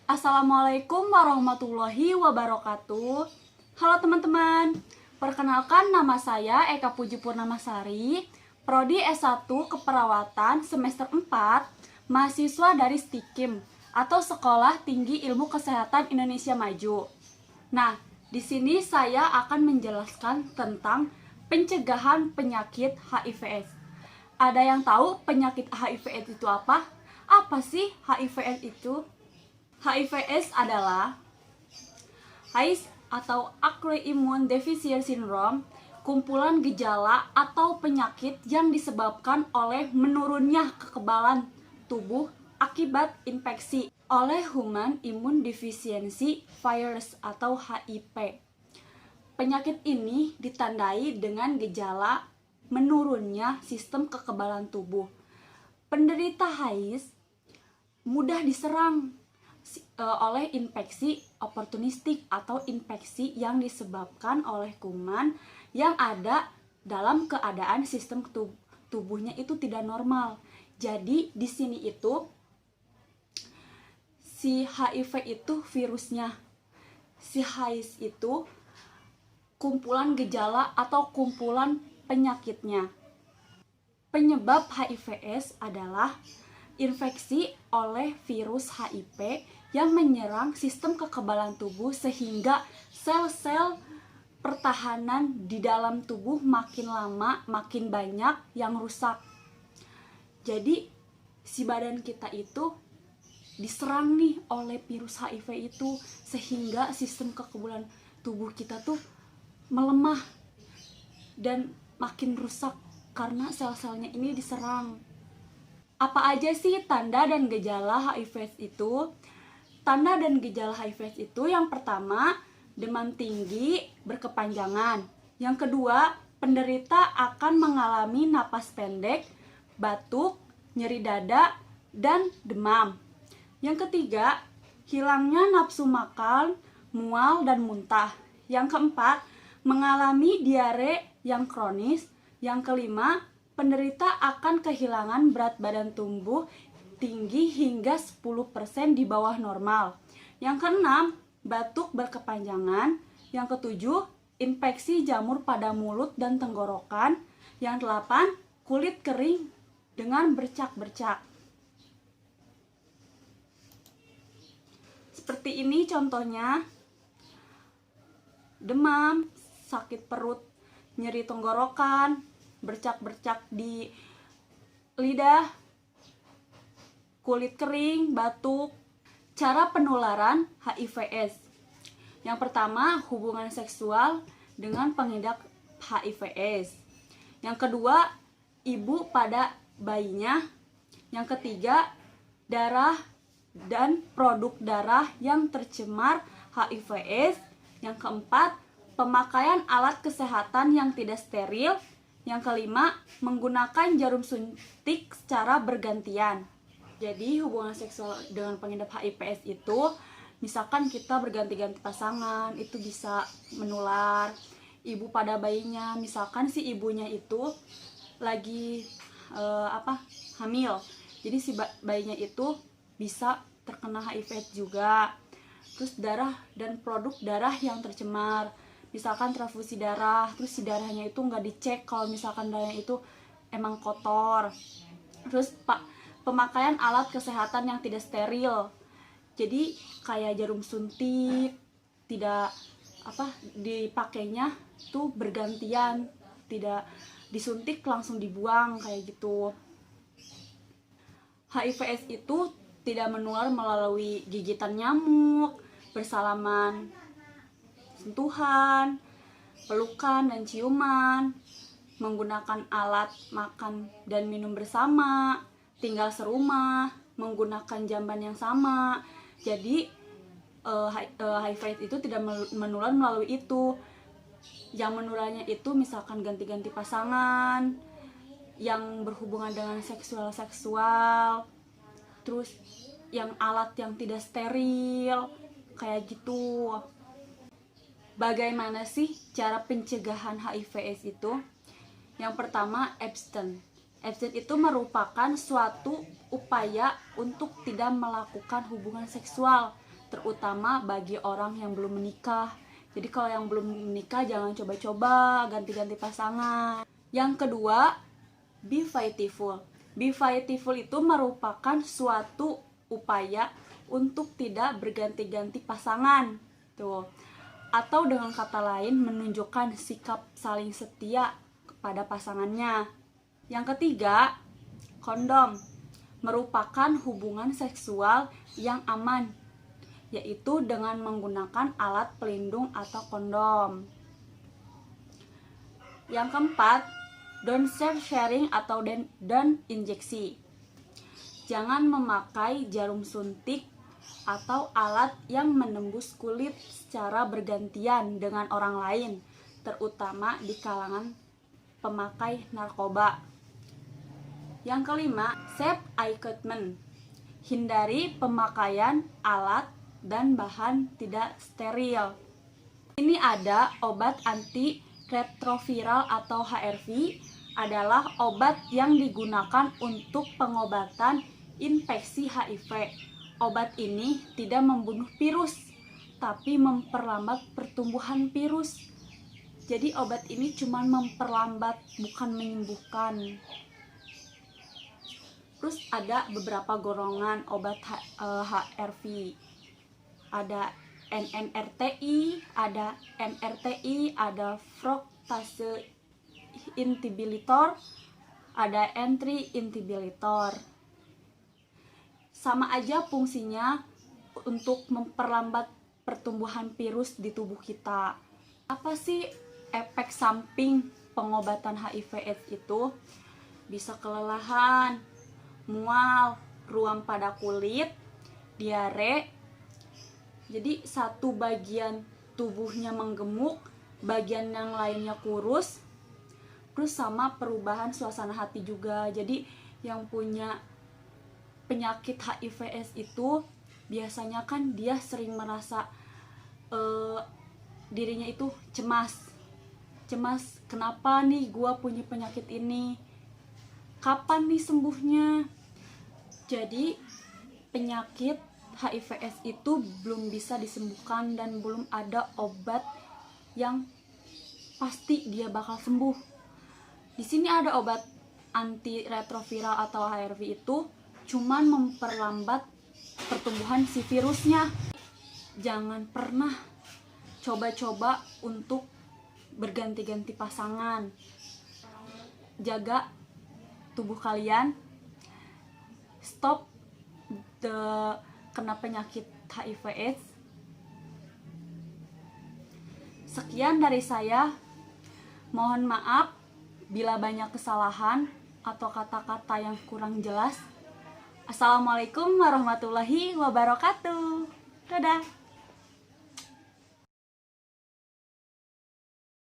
Assalamualaikum warahmatullahi wabarakatuh. Halo teman-teman, perkenalkan nama saya Eka Puji Purnamasari, Prodi S1 Keperawatan semester 4, mahasiswa dari STIKIM atau Sekolah Tinggi Ilmu Kesehatan Indonesia Maju. Nah, di sini saya akan menjelaskan tentang pencegahan penyakit HIV/AIDS. Ada yang tahu penyakit HIV/AIDS itu apa? Apa sih HIV/AIDS itu? HIV/AIDS adalah AIDS atau Acquired Immune Deficiency Syndrome, kumpulan gejala atau penyakit yang disebabkan oleh menurunnya kekebalan tubuh akibat infeksi oleh Human Immune Deficiency Virus atau HIV. Penyakit ini ditandai dengan gejala menurunnya sistem kekebalan tubuh. Penderita HIV mudah diserang oleh infeksi oportunistik atau infeksi yang disebabkan oleh kuman yang ada dalam keadaan sistem tubuhnya itu tidak normal. Jadi di sini itu si HIV itu virusnya, si HIV itu kumpulan gejala atau kumpulan penyakitnya. Penyebab HIV/AIDS adalah infeksi oleh virus HIV yang menyerang sistem kekebalan tubuh sehingga sel-sel pertahanan di dalam tubuh makin lama makin banyak yang rusak. Jadi si badan kita itu diserang nih oleh virus HIV itu sehingga sistem kekebalan tubuh kita tuh melemah dan makin rusak karena sel-selnya ini diserang. Apa aja sih tanda dan gejala HIV/AIDS itu? Tanda dan gejala HIV/AIDS itu yang pertama, demam tinggi berkepanjangan. Yang kedua, penderita akan mengalami napas pendek, batuk, nyeri dada, dan demam. Yang ketiga, hilangnya nafsu makan, mual, dan muntah. Yang keempat, mengalami diare yang kronis. Yang kelima, penderita akan kehilangan berat badan tubuh tinggi hingga 10% di bawah normal. Yang keenam, batuk berkepanjangan. Yang ketujuh, infeksi jamur pada mulut dan tenggorokan. Yang delapan, kulit kering dengan bercak-bercak. Seperti ini contohnya: demam, sakit perut, nyeri tenggorokan, bercak-bercak di lidah, kulit kering, batuk. Cara penularan HIV/AIDS. Yang pertama, hubungan seksual dengan pengidap HIV/AIDS. Yang kedua, ibu pada bayinya. Yang ketiga, darah dan produk darah yang tercemar HIV/AIDS. Yang keempat, pemakaian alat kesehatan yang tidak steril. Yang kelima, menggunakan jarum suntik secara bergantian. Jadi hubungan seksual dengan pengidap HIV/AIDS itu, misalkan kita berganti-ganti pasangan, itu bisa menular. Ibu pada bayinya, misalkan si ibunya itu lagi hamil, jadi si bayinya itu bisa terkena HIV/AIDS juga. Terus darah dan produk darah yang tercemar, misalkan transfusi darah, terus si darahnya itu nggak dicek kalau misalkan darahnya itu emang kotor. Terus pemakaian alat kesehatan yang tidak steril, jadi kayak jarum suntik tidak dipakainya tuh bergantian, tidak disuntik langsung dibuang kayak gitu. HIV/AIDS itu tidak menular melalui gigitan nyamuk, bersalaman, sentuhan, pelukan dan ciuman, menggunakan alat makan dan minum bersama, tinggal serumah, menggunakan jamban yang sama. Jadi HIV/AIDS itu tidak menular melalui itu. Yang menularnya itu misalkan ganti-ganti pasangan, yang berhubungan dengan seksual, terus yang alat yang tidak steril kayak gitu. Bagaimana sih cara pencegahan HIV/AIDS itu? Yang pertama, abstain. Abstain itu merupakan suatu upaya untuk tidak melakukan hubungan seksual terutama bagi orang yang belum menikah. Jadi kalau yang belum menikah jangan coba-coba ganti-ganti pasangan. Yang kedua, be faithful. Be faithful itu merupakan suatu upaya untuk tidak berganti-ganti pasangan. Tuh. Atau dengan kata lain menunjukkan sikap saling setia kepada pasangannya. Yang ketiga, kondom merupakan hubungan seksual yang aman, yaitu dengan menggunakan alat pelindung atau kondom. Yang keempat, don't share sharing atau dan injeksi. Jangan memakai jarum suntik atau alat yang menembus kulit secara bergantian dengan orang lain, terutama di kalangan pemakai narkoba. Yang kelima, safe equipment. Hindari pemakaian alat dan bahan tidak steril. Ini ada obat antiretroviral atau HRV, adalah obat yang digunakan untuk pengobatan infeksi HIV. Obat ini tidak membunuh virus, tapi memperlambat pertumbuhan virus. Jadi obat ini cuma memperlambat, bukan menyembuhkan. Terus ada beberapa golongan obat HRV. Ada NNRTI, ada NRTI, ada fructose inhibitor, ada entry inhibitor. Sama aja fungsinya untuk memperlambat pertumbuhan virus di tubuh kita. Apa sih efek samping pengobatan HIV/AIDS itu? Bisa kelelahan, mual, ruam pada kulit, diare. Jadi satu bagian tubuhnya menggemuk, bagian yang lainnya kurus. Terus sama perubahan suasana hati juga. Jadi yang punya penyakit HIV/AIDS itu biasanya kan dia sering merasa dirinya itu cemas, kenapa nih gua punya penyakit ini, kapan nih sembuhnya. Jadi penyakit HIV/AIDS itu belum bisa disembuhkan dan belum ada obat yang pasti dia bakal sembuh. Di sini ada obat antiretroviral atau HRV itu cuman memperlambat pertumbuhan si virusnya. Jangan pernah coba-coba untuk berganti-ganti pasangan. Jaga tubuh kalian, stop kena penyakit HIV/AIDS. Sekian dari saya. Mohon maaf bila banyak kesalahan atau kata-kata yang kurang jelas. Assalamualaikum warahmatullahi wabarakatuh. Dadah.